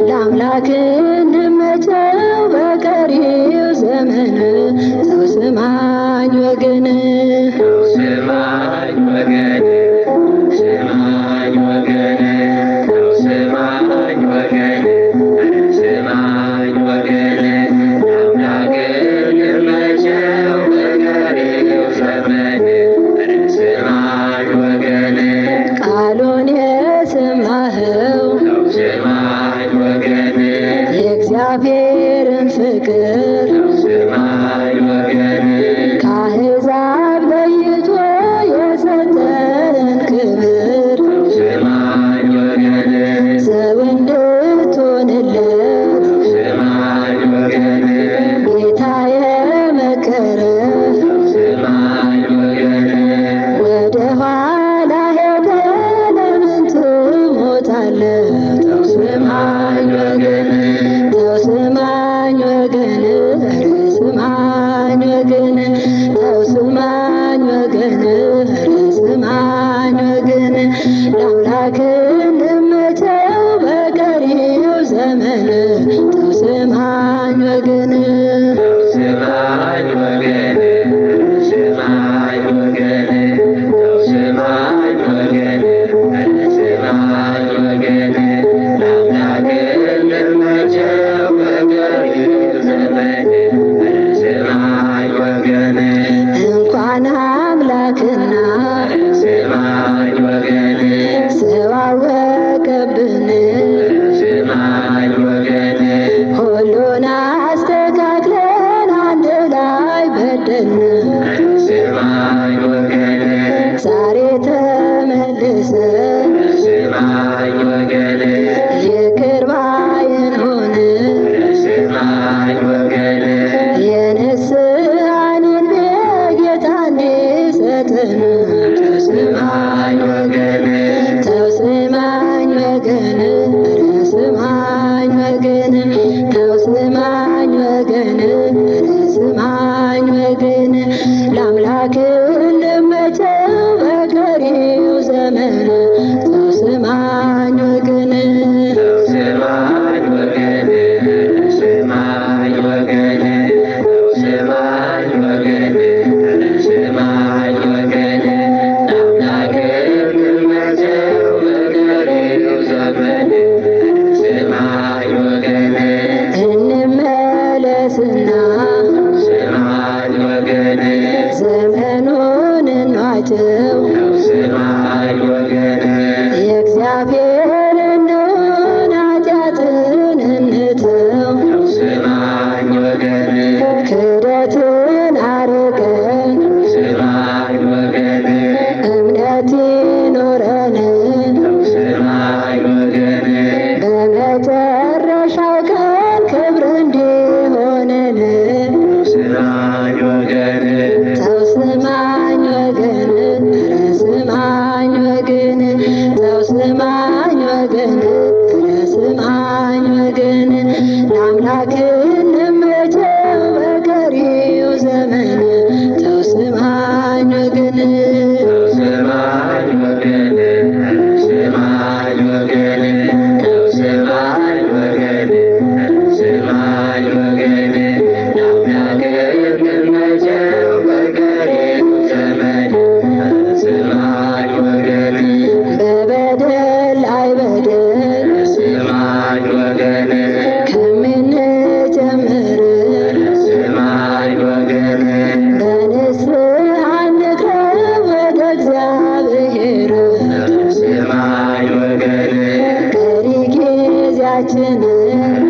ለአምላክ እንመቸው በቀሪው ዘመን ሰው ስማኝ ወገን ስማኝ ወገን ስማኝ ወገን ስማኝ ወገን ስማኝ ወገን ለአምላክ እንመቸው በቀሪው ዘመን ስማኝ ወገን ቃሉን የሰማኸው ስማኝ ወገን የእግዚአብሔርን ፍቅር ስማኝ ወገን ከአሕዛብ ለይቶ የሰጠን ክብር ስማኝ ወገን ሰው እንድትሆንለት ስማኝ ወገን ጌታ የመከረህ ስማኝ ወገን ወደ ኋላ ሄደህ ለምን ትሞታለህ? ተው ስማኝ ወገን ተው ስማኝ ወገን ኧረ ስማኝ ወገን ተው ስማኝ ወገን ኧረ ስማኝ ወገን ለአምላክ እንመቸው በቀሪው ዘመን ተው ስማኝ ወገን ስማኝ ወገን ስማኝ ወገን ስማኝ ወገን ስማኝ ወገን ለአምላክ እንመቸው በቀሪው ዘመን ስማኝ ወገን እንኳን አምላክና ስማኝ ወገን ሰው አወቀብን ስማኝ ወገን ሁሉን አስተካክለን አንድ ላይ በደልን ስማኝ ወገን ዛሬ ተመልሰን ስማኝ ወገን ይቅር ባይን ሆን ስማኝ ወገን የንስሐንን ጌታ እንዲሰጠን ተው ስማኝ ወገን ተው ስማኝ ወገን ኧረ ስማኝ ወገን ተው ስማኝ ወገን ኧረ ስማኝ ወገን ለአምላክ እንመቸው በቀሪው ዘመን ተው ስማኝ ወገን ስማኝ ወገን ስማኝ ወገን ስማኝ ወገን ስማኝ ወገን ለአምላክ እንመቸው በቀሪው ዘመን ስማኝ ወገን እንመለስና ስማኝ ወገን ዘመኑን እንዋጀው ስማኝ ወገን የእግዚአብሔር እንሁን ኃጢአትን እንተው ስማኝ ወገን ክህደትን አርቀን ስማኝ ወገን እምነት ይኑረን ስማኝ ወገን በመጨረሻው ቀን ክብር እንዲሆነን ስማኝ ወገን ተው ስማኝ ወገን ኧረ ስማኝ ወገን ተው ስማኝ ወገን ኧረ ስማኝ ወገን ለአምላክ እንመቸው በቀሪው ዘመን ተው ስማኝ ወገን ስማኝ ወገን ስማኝ ወገን ስማኝ ወገን ስማኝ ወገን ለአምላክ እንመቸው በቀሪው ዘመን ስማኝ ወገን በበደል ላይ በደል ስማኝ ወገን ከምንጀምር ስማኝ ወገን በንስሐ እንቅረብ ወደ እግዚአብሔር ስማኝ ወገን ቀሪ ጊዜያችንን